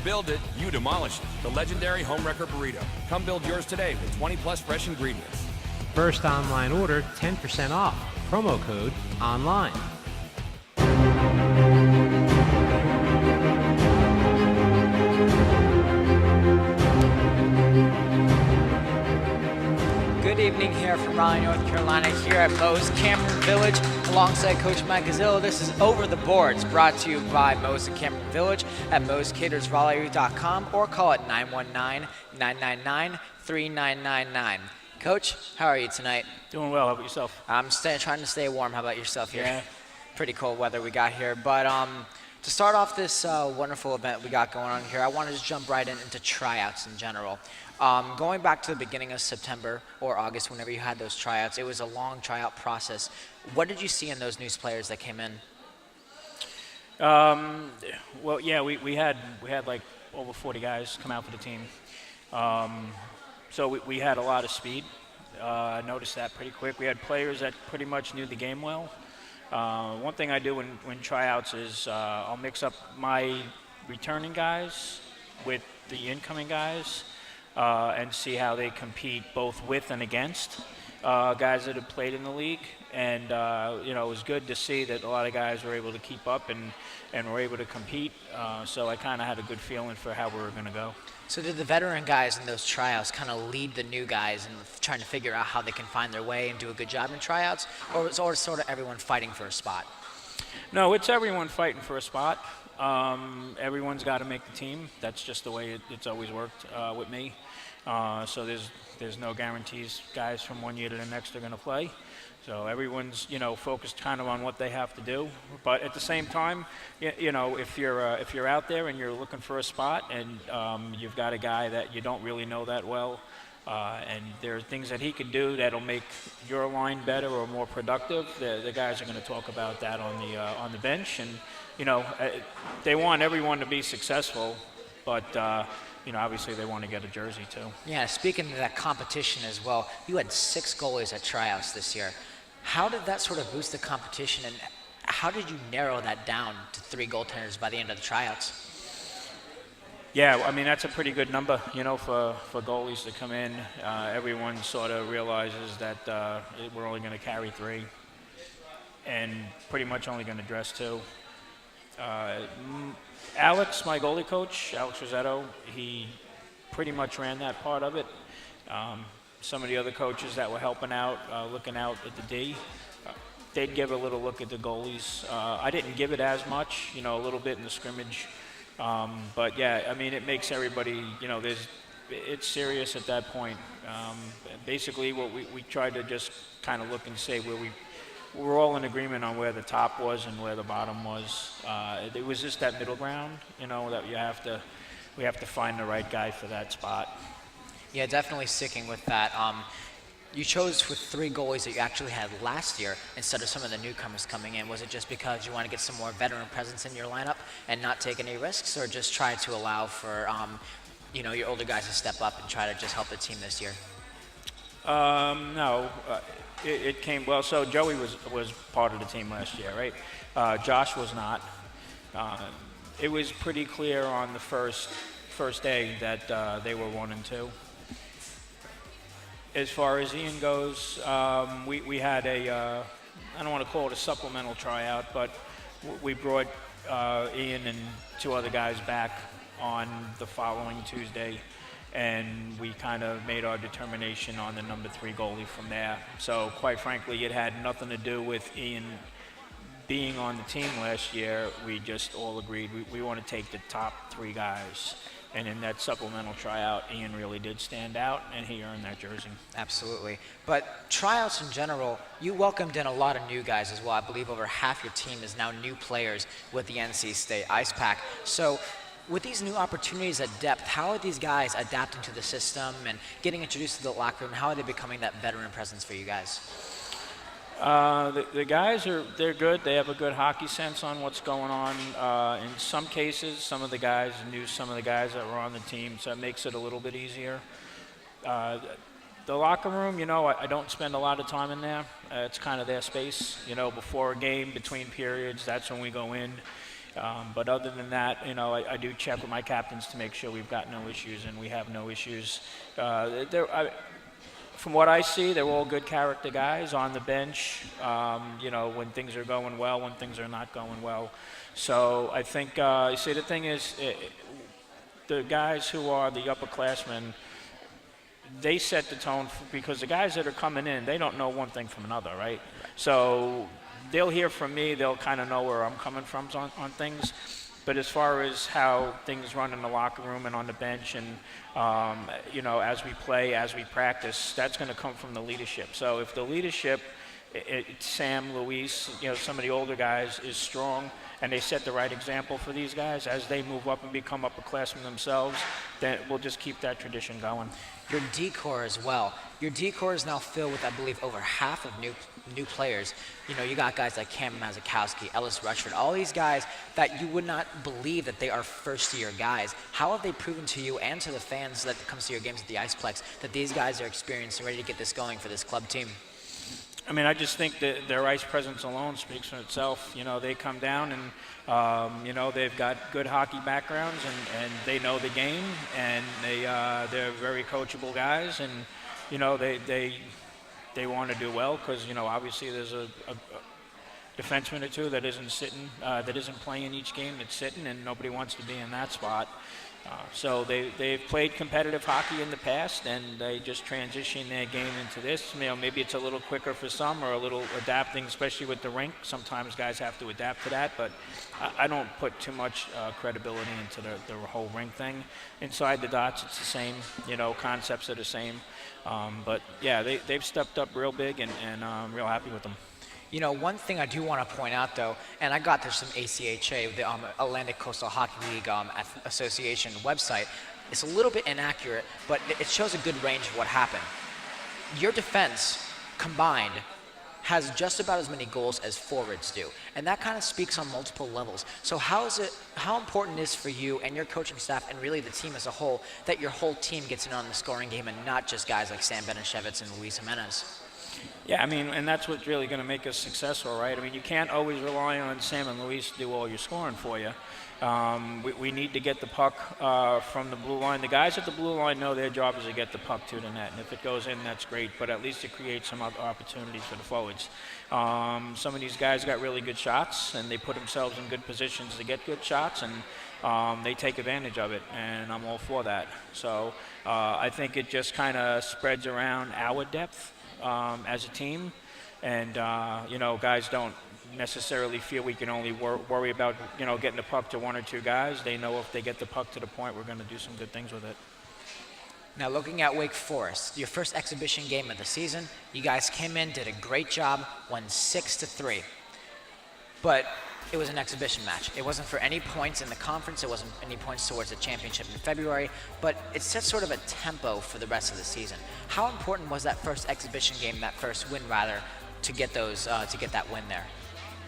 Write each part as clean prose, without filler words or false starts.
build it, you demolish it. The legendary Home Wrecker Burrito. Come build yours today with 20+ fresh ingredients. First online order, 10% off. Promo code ONLINE. Good evening here from Raleigh, North Carolina, here at Moe's Cameron Village, alongside Coach Mike Gazzillo. This is Over the Boards, brought to you by Moe's Cameron Village at moescatersraleigh.com, or call it 919-999-3999. Coach, how are you tonight? Doing well. How about yourself? I'm trying to stay warm. How about yourself here? Yeah. Pretty cold weather we got here. But to start off this wonderful event we got going on here, I want to just jump right into tryouts in general. Going back to the beginning of September or August, whenever you had those tryouts, it was a long tryout process. What did you see in those new players that came in? Well, yeah, we had like over 40 guys come out for the team. So we had a lot of speed. I noticed that pretty quick. We had players that pretty much knew the game well. One thing I do when tryouts is I'll mix up my returning guys with the incoming guys and see how they compete both with and against guys that have played in the league. And it was good to see that a lot of guys were able to keep up and were able to compete. So I kind of had a good feeling for how we were going to go. So did the veteran guys in those tryouts kind of lead the new guys in trying to figure out how they can find their way and do a good job in tryouts, or was it sort of everyone fighting for a spot? No, it's everyone fighting for a spot. Everyone's got to make the team. That's just the way it's always worked with me. So there's no guarantees guys from one year to the next are going to play. So everyone's focused kind of on what they have to do. But at the same time, if you're out there and you're looking for a spot and you've got a guy that you don't really know that well, and there are things that he can do that'll make your line better or more productive, the guys are going to talk about that on the bench. And they want everyone to be successful, but obviously they want to get a jersey too. Yeah, speaking of that competition as well, you had 6 goalies at tryouts this year. How did that sort of boost the competition, and how did you narrow that down to 3 goaltenders by the end of the tryouts? Yeah, I mean, that's a pretty good number, for goalies to come in. Everyone sort of realizes that we're only going to carry 3 and pretty much only going to dress 2. Alex, my goalie coach, Alex Rossetto, he pretty much ran that part of it. Some of the other coaches that were helping out, looking out at the D, they'd give a little look at the goalies. I didn't give it as much, a little bit in the scrimmage. But yeah, I mean, it makes everybody, it's serious at that point. Basically, what we tried to just kind of look and say where we're all in agreement on where the top was and where the bottom was. It was just that middle ground, that we have to find the right guy for that spot. Yeah, definitely sticking with that. You chose with 3 goalies that you actually had last year instead of some of the newcomers coming in. Was it just because you want to get some more veteran presence in your lineup and not take any risks, or just try to allow for your older guys to step up and try to just help the team this year? No, it came well. So Joey was part of the team last year, right? Josh was not. It was pretty clear on the first day that they were 1 and 2. As far as Ian goes, we had I don't want to call it a supplemental tryout, but we brought Ian and 2 other guys back on the following Tuesday, and we kind of made our determination on the number 3 goalie from there. So quite frankly, it had nothing to do with Ian being on the team last year. We just all agreed we want to take the top 3 guys. And in that supplemental tryout, Ian really did stand out, and he earned that jersey. Absolutely. But tryouts in general, you welcomed in a lot of new guys as well. I believe over half your team is now new players with the NC State Ice Pack. So with these new opportunities at depth, how are these guys adapting to the system and getting introduced to the locker room? How are they becoming that veteran presence for you guys? The guys they're good. They have a good hockey sense on what's going on. In some cases, some of the guys knew some of the guys that were on the team, so it makes it a little bit easier. The locker room, I don't spend a lot of time in there. It's kind of their space. Before a game, between periods, that's when we go in. But other than that, you know, I do check with my captains to make sure we've got no issues, and we have no issues. From what I see, they're all good character guys on the bench, you know, when things are going well, when things are not going well. So I think, you see, the thing is, the guys who are the upperclassmen, they set the tone because the guys that are coming in, they don't know one thing from another, right? So they'll hear from me, they'll kind of know where I'm coming from on things. But as far as how things run in the locker room and on the bench and, you know, as we play, as we practice, that's going to come from the leadership. So if the leadership, Sam, Luis, you know, some of the older guys, is strong and they set the right example for these guys as they move up and become upperclassmen themselves, then we'll just keep that tradition going. Your decor as well. Your decor is now filled with, I believe, over half of new players. You know, you got guys like Kanan Mazikowski, Ellis Rushford, all these guys that you would not believe that they are first-year guys. How have they proven to you and to the fans that comes to your games at the Iceplex that these guys are experienced and ready to get this going for this club team? I mean, I just think that their ice presence alone speaks for itself. You know, they come down and, you know, they've got good hockey backgrounds and they know the game and they're very coachable guys and, you know, they want to do well because, you know, obviously there's a defenseman or two that isn't sitting, that isn't playing each game, that's sitting, and nobody wants to be in that spot. So they've played competitive hockey in the past, and they just transition their game into this. You know, maybe it's a little quicker for some or a little adapting, especially with the rink. Sometimes guys have to adapt to that, but I don't put too much credibility into the whole rink thing. Inside the dots, it's the same. You know, concepts are the same. But yeah, they've stepped up real big, and I'm real happy with them. You know, one thing I do want to point out, though, and I got this from ACHA, the Atlantic Coastal Hockey League Association website. It's a little bit inaccurate, but it shows a good range of what happened. Your defense combined has just about as many goals as forwards do, and that kind of speaks on multiple levels. So how important is for you and your coaching staff and really the team as a whole that your whole team gets in on the scoring game and not just guys like Sam Benishevitz and Luis Jimenez? Yeah, I mean, and that's what's really going to make us successful, right? I mean, you can't always rely on Sam and Luis to do all your scoring for you. We need to get the puck from the blue line. The guys at the blue line know their job is to get the puck to the net, and if it goes in, that's great, but at least it creates some other opportunities for the forwards. Some of these guys got really good shots, and they put themselves in good positions to get good shots, and they take advantage of it, and I'm all for that. So I think it just kind of spreads around our depth as a team, and you know, guys don't necessarily feel we can only worry about, you know, getting the puck to one or two guys. They know if they get the puck to the point, we're going to do some good things with it. Now, looking at Wake Forest, your first exhibition game of the season, you guys came in, did a great job, won 6-3. But it was an exhibition match. It wasn't for any points in the conference. It wasn't any points towards the championship in February. But it set sort of a tempo for the rest of the season. How important was that first exhibition game, that first win rather, to get that win there?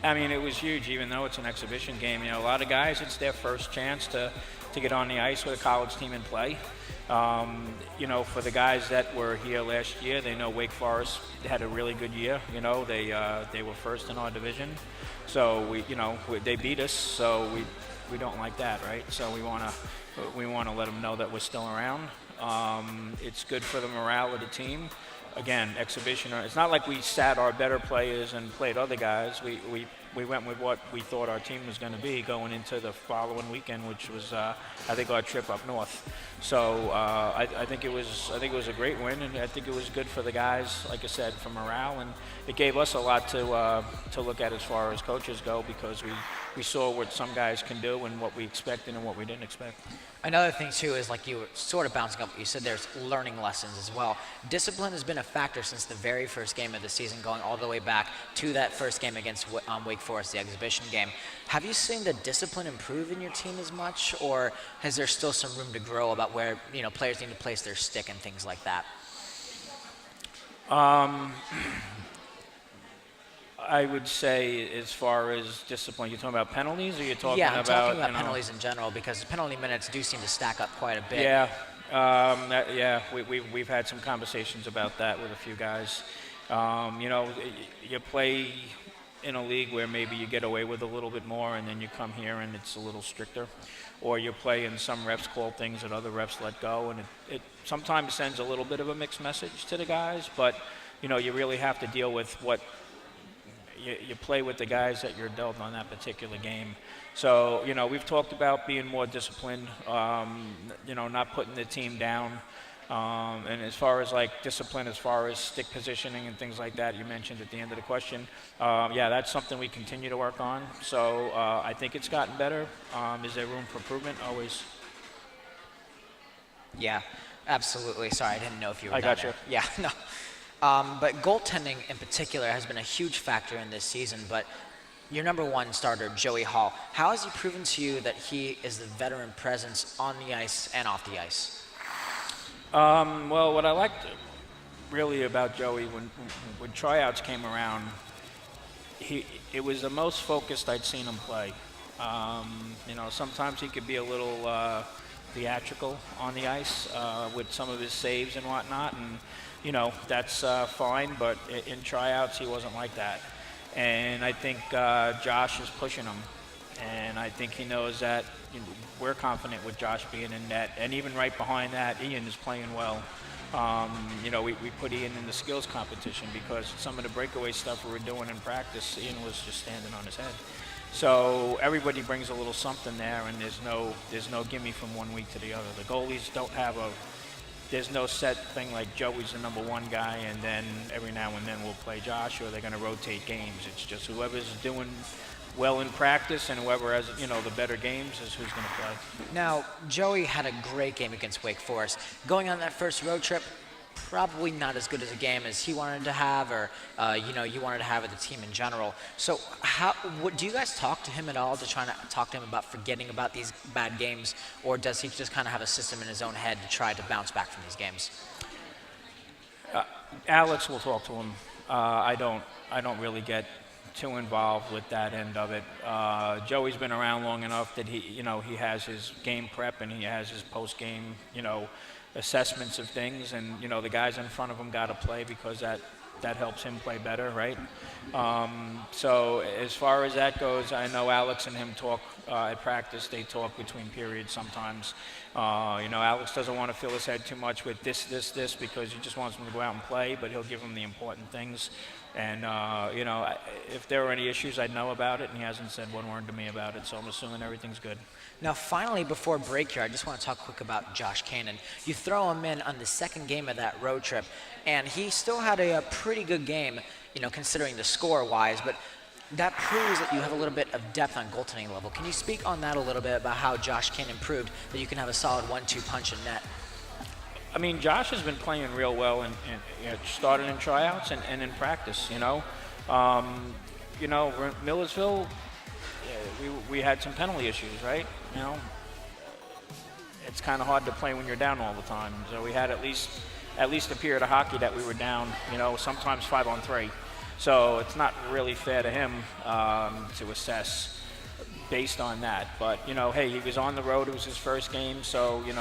I mean, it was huge, even though it's an exhibition game. You know, a lot of guys, it's their first chance to get on the ice with a college team and play. You know, for the guys that were here last year, they know Wake Forest had a really good year. You know, they were first in our division. So they beat us, so we don't like that, right? So we want to let them know that we're still around. It's good for the morale of the team. Again, exhibition. It's not like we sat our better players and played other guys. We went with what we thought our team was going to be going into the following weekend, which was I think our trip up north. So I think it was a great win, and I think it was good for the guys, like I said, for morale, and it gave us a lot to look at as far as coaches go, because we saw what some guys can do and what we expected and what we didn't expect. Another thing, too, is like you were sort of bouncing up. You said there's learning lessons as well. Discipline has been a factor since the very first game of the season, going all the way back to that first game against Wake Forest, the exhibition game. Have you seen the discipline improve in your team as much, or is there still some room to grow about where, you know, players need to place their stick and things like that? I would say, as far as discipline, you're talking about penalties, or you're talking about? Yeah, I'm talking about penalties in general, because penalty minutes do seem to stack up quite a bit. Yeah, we've had some conversations about that with a few guys. You know, you play in a league where maybe you get away with a little bit more, and then you come here and it's a little stricter, or you play and some refs call things that other refs let go, and it sometimes sends a little bit of a mixed message to the guys. But you really have to deal with what you play with the guys that you're dealt on that particular game. So we've talked about being more disciplined, not putting the team down. And as far as like discipline, as far as stick positioning and things like that, you mentioned at the end of the question, that's something we continue to work on. So I think it's gotten better. Is there room for improvement? Always. Yeah, absolutely. Sorry, I didn't know if you were I down got you. there. Yeah, no. But goaltending in particular has been a huge factor in this season. But your number one starter, Joey Hall, how has he proven to you that he is the veteran presence on the ice and off the ice? Well, what I liked really about Joey when tryouts came around, it was the most focused I'd seen him play. Sometimes he could be a little theatrical on the ice with some of his saves and whatnot, and that's fine. But in tryouts, he wasn't like that. And I think Josh is pushing him, and I think he knows that. We're confident with Josh being in net, and even right behind that, Ian is playing well. We put Ian in the skills competition because some of the breakaway stuff we were doing in practice, Ian was just standing on his head. So everybody brings a little something there, and there's no gimme from one week to the other. The goalies don't have there's no set thing like Joey's the number one guy, and then every now and then we'll play Josh, or they're going to rotate games. It's just whoever's doing well in practice and whoever has the better games is who's going to play. Now, Joey had a great game against Wake Forest. Going on that first road trip, probably not as good as a game as he wanted to have, or you wanted to have with the team in general. So do you guys talk to him at all to try to talk to him about forgetting about these bad games, or does he just kind of have a system in his own head to try to bounce back from these games? Alex will talk to him. I don't really get too involved with that end of it. Joey's been around long enough that he has his game prep and he has his post-game, assessments of things, and the guys in front of him got to play because that helps him play better, right? So as far as that goes, I know Alex and him talk at practice. They talk between periods sometimes. Alex doesn't want to fill his head too much with this because he just wants him to go out and play, but he'll give him the important things. And, if there are any issues, I'd know about it, and he hasn't said one word to me about it, so I'm assuming everything's good. Now, finally, before break here, I just want to talk quick about Josh Kanan. You throw him in on the second game of that road trip, and he still had a pretty good game, considering the score-wise, but that proves that you have a little bit of depth on goaltending level. Can you speak on that a little bit about how Josh Kanan proved that you can have a solid 1-2 punch in net? I mean, Josh has been playing real well, and started in tryouts and in practice. Millersville, we had some penalty issues, right? It's kind of hard to play when you're down all the time. So we had at least a period of hockey that we were down. Sometimes 5-on-3. So it's not really fair to him to assess based on that. But hey, he was on the road. It was his first game, so you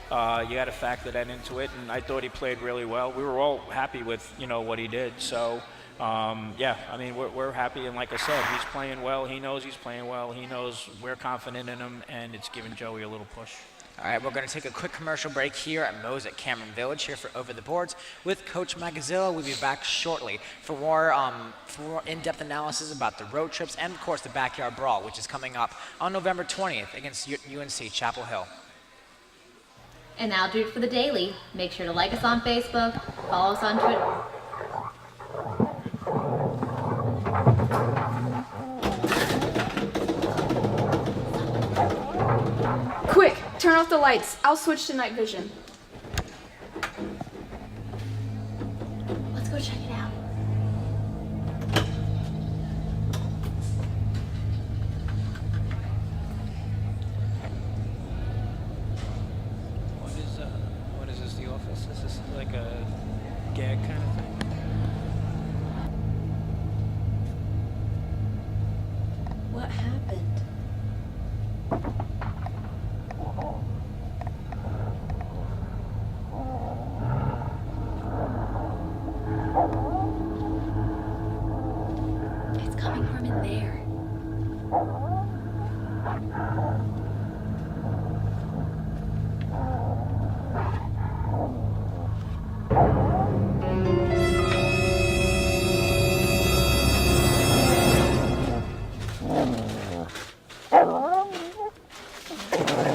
got to factor that into it, and I thought he played really well. We were all happy with what he did. So we're happy, and like I said, he's playing well. He knows he's playing well. He knows we're confident in him, and it's giving Joey a little push. All right, we're going to take a quick commercial break here at Moe's at Cameron Village here for Over the Boards with Coach Gazzillo. We'll be back shortly for more in-depth analysis about the road trips and, of course, the Backyard Brawl, which is coming up on November 20th against UNC Chapel Hill. And that'll do it for the daily. Make sure to like us on Facebook, follow us on Twitter. Quick, turn off the lights. I'll switch to night vision. Let's go check it out. What is this, The Office? Is this like a gag kind of thing? What happened? It's coming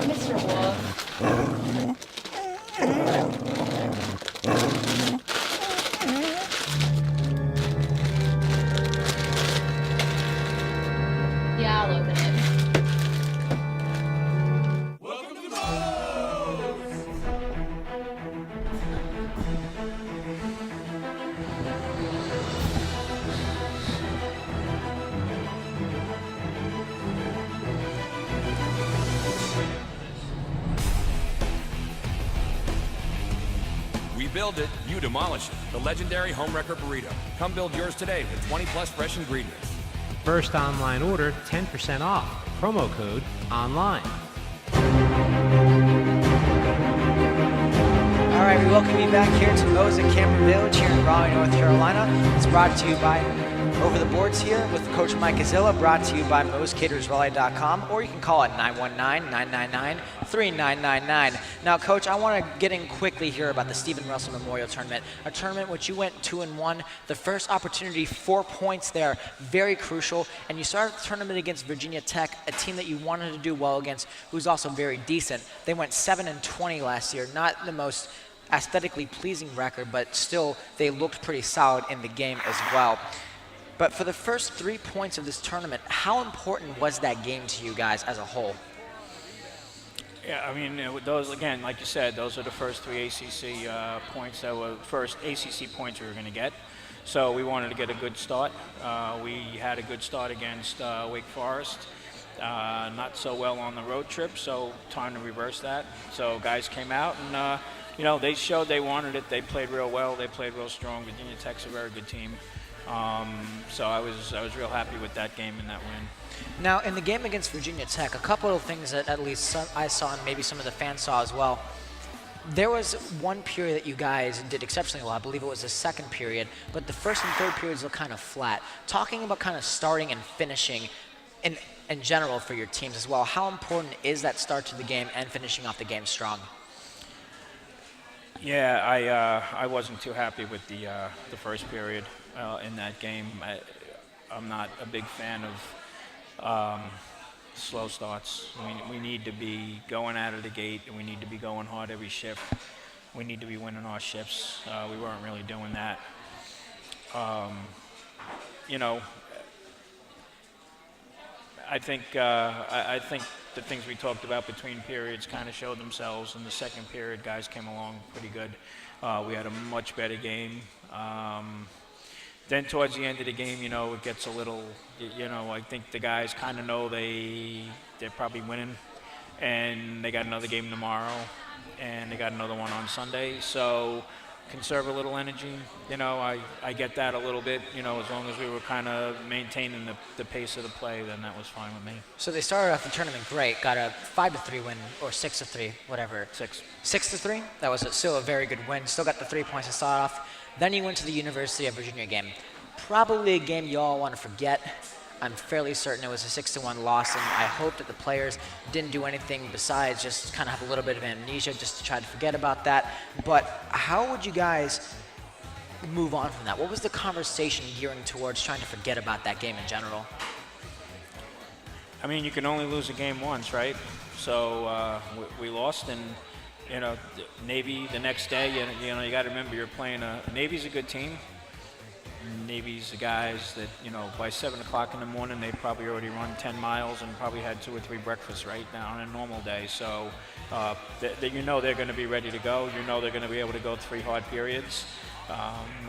Mr. Wolf. Yeah, I'll open it. We build it, you demolish it. The legendary Homewrecker Burrito. Come build yours today with 20 plus fresh ingredients. First online order, 10% off. Promo code online. All right, we welcome you back here to Moe's at Cameron Village here in Raleigh, North Carolina. It's brought to you by Over the Boards here with Coach Mike Gazzillo, brought to you by Moe'sCatersRaleigh.com, or you can call it 919-999-3999. Now, Coach, I want to get in quickly here about the Stephen Russell Memorial Tournament, a tournament which you went 2-1. The first opportunity, 4 points there, very crucial, and you started the tournament against Virginia Tech, a team that you wanted to do well against, who's also very decent. They went 7-20 last year, not the most aesthetically pleasing record, but still they looked pretty solid in the game as well. But for the first 3 points of this tournament, how important was that game to you guys as a whole? Yeah, I mean, those, again, like you said, those are the first 3 ACC points that were first ACC points we were going to get. So we wanted to get a good start. We had a good start against Wake Forest. Not so well on the road trip, so time to reverse that. So guys came out and, you know, they showed they wanted it. They played real well. They played real strong. Virginia Tech's a very good team. So I was real happy with that game and that win. Now, in the game against Virginia Tech, a couple of things that at least I saw and maybe some of the fans saw as well. There was one period that you guys did exceptionally well. I believe it was the second period, but the first and third periods looked kind of flat. Talking about kind of starting and finishing in general for your teams as well, how important is that start to the game and finishing off the game strong? Yeah, I wasn't too happy with the first period in that game. I'm not a big fan of slow starts. We need to be going out of the gate, and we need to be going hard every shift. We need to be winning our shifts. We weren't really doing that. You know, I think the things we talked about between periods kind of showed themselves. In the second period, guys came along pretty good. We had a much better game. Then towards the end of the game, you know, it gets a little, you know, I think the guys kind of know they're probably winning, and they got another game tomorrow, and they got another one on Sunday. So conserve a little energy. You know, I get that a little bit. You know, as long as we were kind of maintaining the pace of the play, then that was fine with me. So they started off the tournament great, got a 5-3 win, or 6-3, whatever. 6-3? That was still a very good win. Still got the 3 points to start off. Then you went to the University of Virginia game. Probably a game you all want to forget. I'm fairly certain it was a 6-1 loss, and I hope that the players didn't do anything besides just kind of have a little bit of amnesia just to try to forget about that. But how would you guys move on from that? What was the conversation gearing towards trying to forget about that game in general? I mean, you can only lose a game once, right? So we lost, and you know, Navy the next day. You know, you got to remember you're playing Navy's a good team. Navy's the guys that, you know, by 7 o'clock in the morning, they probably already run 10 miles and probably had 2 or 3 breakfasts right now on a normal day. So you know they're going to be ready to go. You know they're going to be able to go 3 hard periods.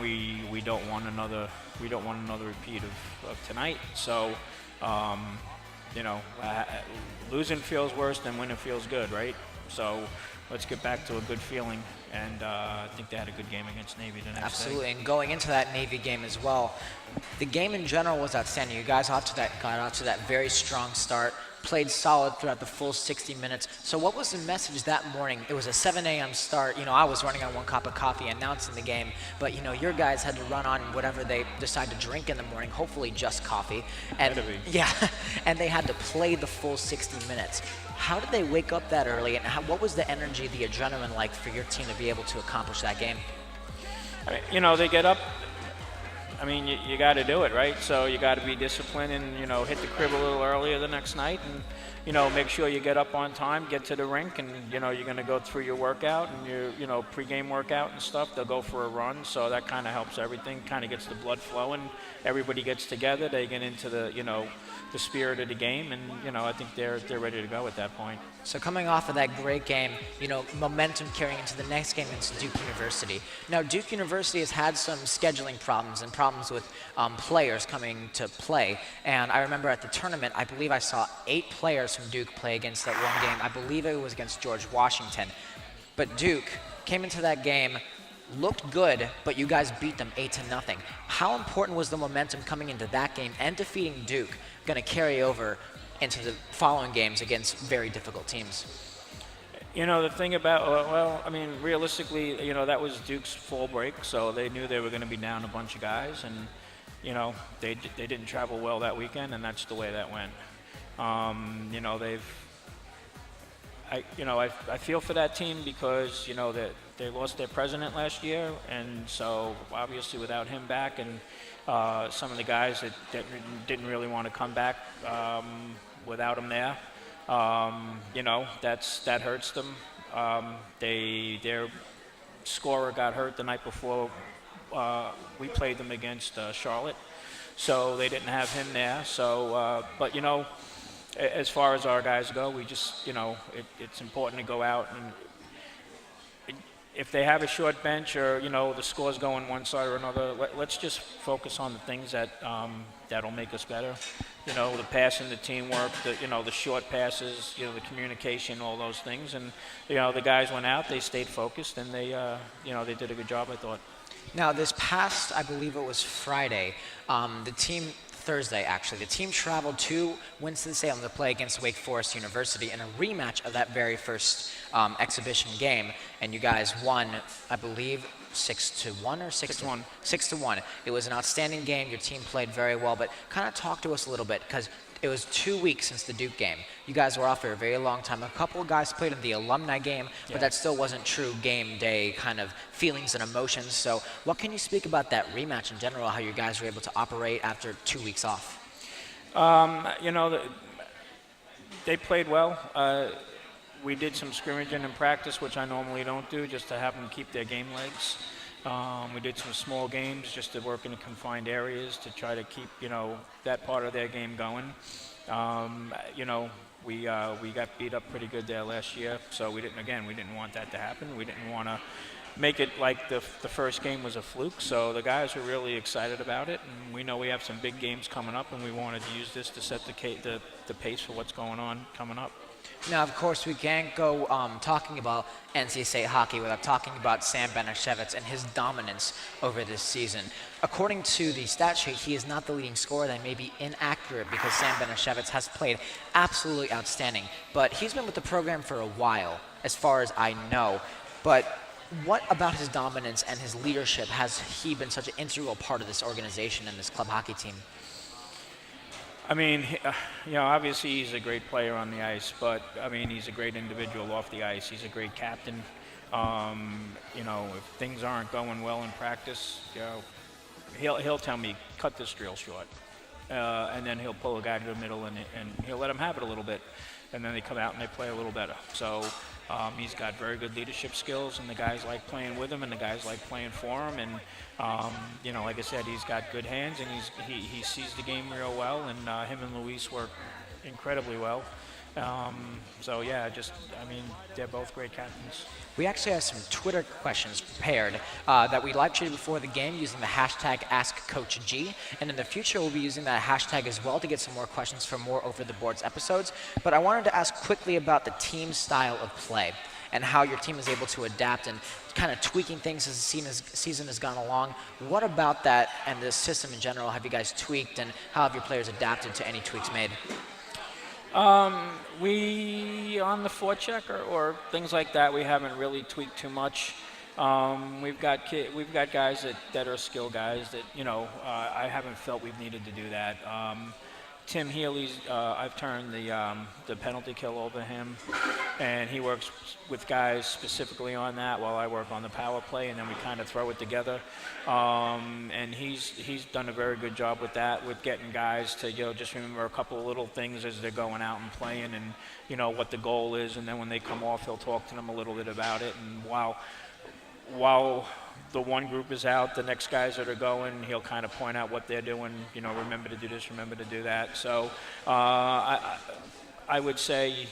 We don't want another repeat of tonight. So you know, losing feels worse than winning feels good, right? So let's get back to a good feeling. And I think they had a good game against Navy the next day. Absolutely, and going into that Navy game as well, the game in general was outstanding. You guys got out to that very strong start, played solid throughout the full 60 minutes. So what was the message that morning? It was a 7 a.m. start. You know, I was running on 1 cup of coffee announcing the game, but you know, your guys had to run on whatever they decide to drink in the morning, hopefully just coffee. And yeah, and they had to play the full 60 minutes. How did they wake up that early, and what was the energy, the adrenaline like for your team to be able to accomplish that game? I mean, you know, they get up. I mean, you got to do it, right? So you got to be disciplined and, you know, hit the crib a little earlier the next night and, you know, make sure you get up on time, get to the rink, and, you know, you're going to go through your workout and your, you know, pregame workout and stuff. They'll go for a run, so that kind of helps everything, kind of gets the blood flowing. Everybody gets together. They get into the, you know, the spirit of the game, and, you know, I think they're ready to go at that point. So coming off of that great game, you know, momentum carrying into the next game against Duke University. Now, Duke University has had some scheduling problems and problems with players coming to play. And I remember at the tournament, I believe I saw 8 players from Duke play against that one game. I believe it was against George Washington. But Duke came into that game, looked good, but you guys beat them 8-0. How important was the momentum coming into that game and defeating Duke going to carry over into the following games against very difficult teams? You know, the thing about, well, I mean, realistically, you know, that was Duke's full break, so they knew they were going to be down a bunch of guys, and, you know, they didn't travel well that weekend, and that's the way that went. You know, I feel for that team because, you know, that they lost their president last year, and so obviously without him back and some of the guys that didn't really want to come back without him there, you know, that hurts them. Their scorer got hurt the night before we played them against Charlotte, so they didn't have him there. So, but you know, as far as our guys go, we just, you know, it's important to go out and if they have a short bench or, you know, the score's going one side or another, let's just focus on the things that that'll make us better. You know, the passing, the teamwork, you know, the short passes, you know, the communication, all those things. And, you know, the guys went out, they stayed focused, and they, you know, they did a good job, I thought. Now, this past, I believe it was Friday, Thursday, actually. The team traveled to Winston-Salem to play against Wake Forest University in a rematch of that very first exhibition game, and you guys won, I believe, 6-1 or 6-1? 6-1. It was an outstanding game. Your team played very well, but kind of talk to us a little bit, because it was 2 weeks since the Duke game. You guys were off for a very long time. A couple of guys played in the alumni game, but that still wasn't true game day kind of feelings and emotions. So what can you speak about that rematch in general, how you guys were able to operate after 2 weeks off? You know, they played well. We did some scrimmaging in practice, which I normally don't do, just to have them keep their game legs. We did some small games just to work in confined areas to try to keep, you know, that part of their game going. You know, we got beat up pretty good there last year, so we didn't want that to happen. We didn't want to make it like the first game was a fluke, so the guys were really excited about it, and we know we have some big games coming up, and we wanted to use this to set the pace for what's going on coming up. Now, of course, we can't go talking about NC State hockey without talking about Sam Benashevitz and his dominance over this season. According to the stat sheet, he is not the leading scorer. That may be inaccurate because Sam Benashevitz has played absolutely outstanding. But he's been with the program for a while, as far as I know. But what about his dominance and his leadership has he been such an integral part of this organization and this club hockey team? I mean, you know, obviously he's a great player on the ice, but, I mean, he's a great individual off the ice. He's a great captain. You know, if things aren't going well in practice, you know, he'll tell me, cut this drill short. And then he'll pull a guy to the middle and he'll let him have it a little bit. And then they come out and they play a little better. So he's got very good leadership skills, and the guys like playing with him, and the guys like playing for him. And you know, like I said, he's got good hands, and he sees the game real well. And him and Luis work incredibly well. So yeah, I mean, they're both great captains. We actually have some Twitter questions prepared that we live tweeted before the game using the hashtag AskCoachG, and in the future we'll be using that hashtag as well to get some more questions for more Over the Boards episodes. But I wanted to ask quickly about the team style of play. and how your team is able to adapt and kind of tweaking things as the season has gone along. What about that and the system in general have you guys tweaked, and how have your players adapted to any tweaks made? We, on the forecheck or things like that, we haven't really tweaked too much. We've got guys that are skill guys that, I haven't felt we've needed to do that. Tim Healy's, I've turned the penalty kill over to him, and he works with guys specifically on that while I work on the power play, and then we kind of throw it together. And he's done a very good job with that, with getting guys to just remember a couple of little things as they're going out and playing, and what the goal is, and then when they come off, he'll talk to them a little bit about it. And while the one group is out, the next guys that are going, he'll kind of point out what they're doing, remember to do this, remember to do that. So I would say,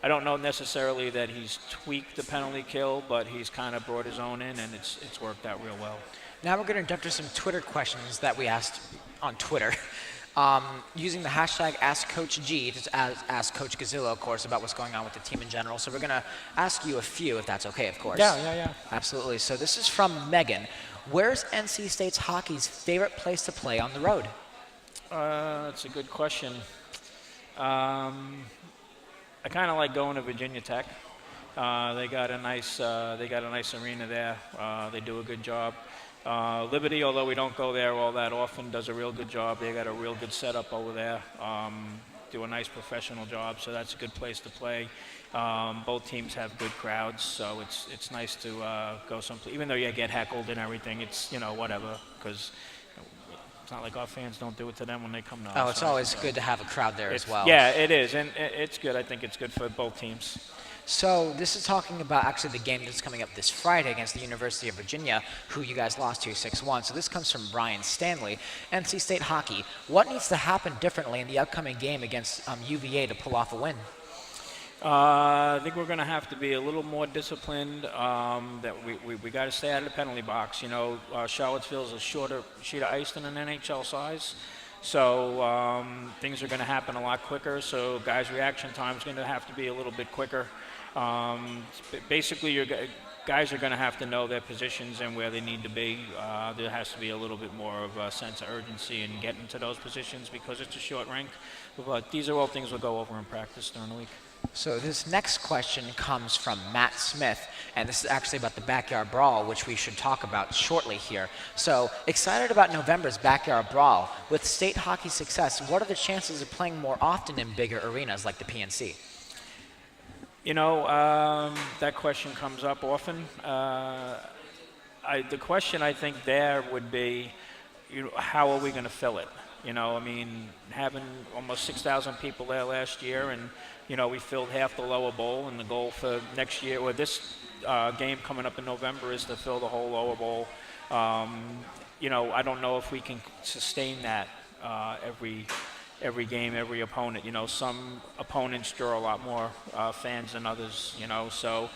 I don't know necessarily that he's tweaked the penalty kill, but he's kind of brought his own in, and it's worked out real well. Now we're going to jump to some Twitter questions that we asked on Twitter. Using the hashtag AskCoachG to ask Coach Gazzillo, of course, about what's going on with the team in general. So we're going to ask you a few, if that's okay, of course. Yeah. Absolutely. So this is from Megan. Where's NC State's hockey's favorite place to play on the road? That's a good question. I kind of like going to Virginia Tech. They got a nice arena there. They do a good job. Liberty, although we don't go there all that often, does a real good job. They got a real good setup over there. Do a nice professional job, so that's a good place to play. Both teams have good crowds, so it's nice to go someplace. Even though you get heckled and everything, it's whatever, because it's not like our fans don't do it to them when they come to us. Oh, it's always good to have a crowd there as well. Yeah, it is, and it's good. I think it's good for both teams. So this is talking about actually the game that's coming up this Friday against the University of Virginia, who you guys lost to 6-1. So this comes from Brian Stanley. NC State hockey, what needs to happen differently in the upcoming game against UVA to pull off a win? I think we're going to have to be a little more disciplined. That we got to stay out of the penalty box. Charlottesville is a shorter sheet of ice than an NHL size. So things are going to happen a lot quicker. So guys' reaction time is going to have to be a little bit quicker. Basically, your guys are going to have to know their positions and where they need to be. There has to be a little bit more of a sense of urgency in getting to those positions because it's a short rink. But these are all things we'll go over in practice during the week. So this next question comes from Matt Smith, and this is actually about the Backyard Brawl, which we should talk about shortly here. So excited about November's Backyard Brawl. With state hockey success, what are the chances of playing more often in bigger arenas like the PNC? That question comes up often. The question I think there would be, how are we going to fill it? Having almost 6,000 people there last year, and we filled half the lower bowl, and the goal for next year, or this game coming up in November, is to fill the whole lower bowl. I don't know if we can sustain that every game, every opponent. Some opponents draw a lot more fans than others. So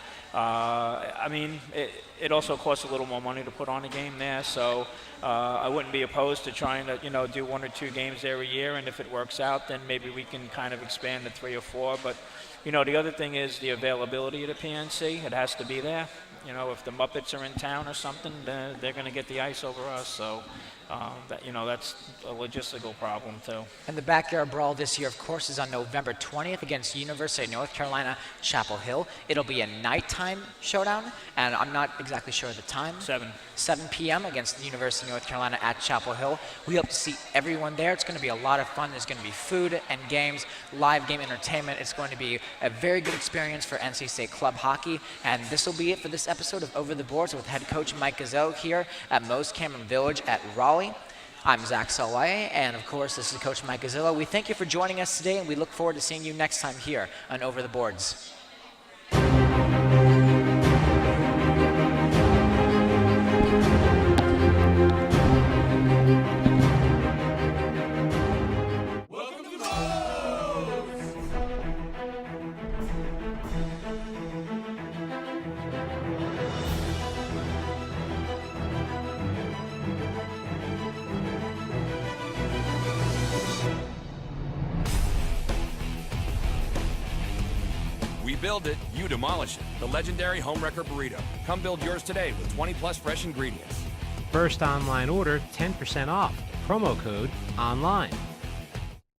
it also costs a little more money to put on a game there. So I wouldn't be opposed to trying to do 1 or 2 games there a year, and if it works out, then maybe we can kind of expand to 3 or 4. But the other thing is the availability of the PNC. It has to be there. If the Muppets are in town or something, they're going to get the ice over us. So that's a logistical problem too. And the Backyard Brawl this year, of course, is on November 20th against University of North Carolina, Chapel Hill. It'll be a nighttime showdown, and I'm not exactly sure of the time. 7 p.m. against the University of North Carolina at Chapel Hill. We hope to see everyone there. It's going to be a lot of fun. There's going to be food and games, live game entertainment. It's going to be a very good experience for NC State Club Hockey. And this will be it for this episode of Over the Boards with head coach Mike Gazzillo here at Moe's Cameron Village at Raleigh. I'm Zach Salwaye, and of course, this is Coach Mike Gazzillo. We thank you for joining us today, and we look forward to seeing you next time here on Over the Boards. We We build it, you demolish it. The legendary homewrecker burrito. Come build yours today with 20 plus fresh ingredients. First online order, 10% off. Promo code online.